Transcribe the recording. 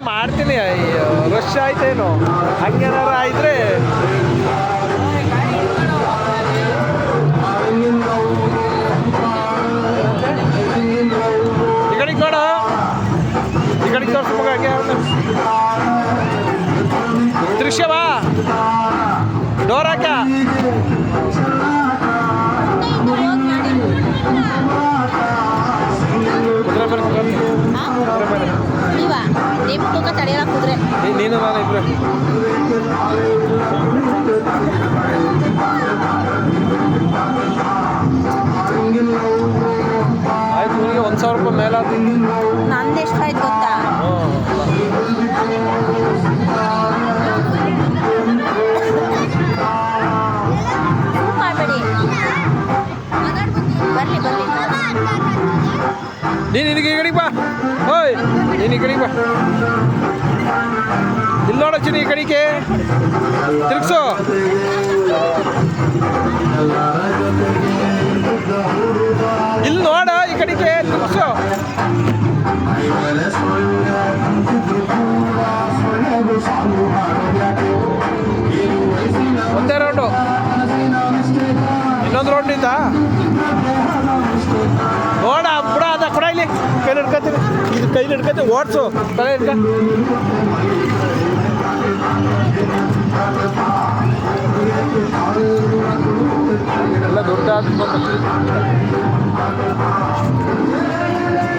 ಮಾಡ್ತೀನಿ. ರಶ್ ಆಯ್ತೇನು ಹಂಗೇನಾರ ಆಯ್ದ್ರೆ ಈ ಕಡೆಗೆ ನೋಡ, ಈ ಕಡೆಗೆ ತೋರಿಸ ಮಗ. ಹಂಗೆ ದೃಶ್ಯವಾ ಡೋರ್ ಹಾಕ. ನೀನು ನಾನು ಇಬ್ರು ಆಯ್ತು. ನಿಮಗೆ 1,000 ರೂಪಾಯಿ ಮೇಲಾದ. ನಂದು ಎಷ್ಟು ಆಯ್ತು ಗೊತ್ತಾ? ಮಾಡಬೇಡಿ, ಬರಲಿ ಬರಲಿ. ನೀನು ಈ ಕಡೆಗೆ ಬಾ. ಓಯ್ ನೀನು ಈ ಕಡೆಗೆ ಬಾ. ಇಲ್ಲಿ ನೋಡಚ್ಚು, ಈ ಕಡೆಗೆ ತಿರುಗಿಸು. ಇಲ್ಲಿ ನೋಡ, ಈ ಕಡೆಗೆ ತಿರುಗಿಸು. ಒಂದೇ ರೌಂಡು, ಇನ್ನೊಂದು ರೌಂಡ್ ಇದ್ದ ನೋಡ. ಬುಡ ಅದ ಕೊಡ, ಇಲ್ಲಿ ಕೈಲಿ ಹಿಡ್ಕೊತೀನಿ. ಇದು ಕೈಲಿ ಹಿಡ್ಕೊತೀನಿ, ಓಡಿಸು. ತಲೆ ಹಿಡ್ಕ.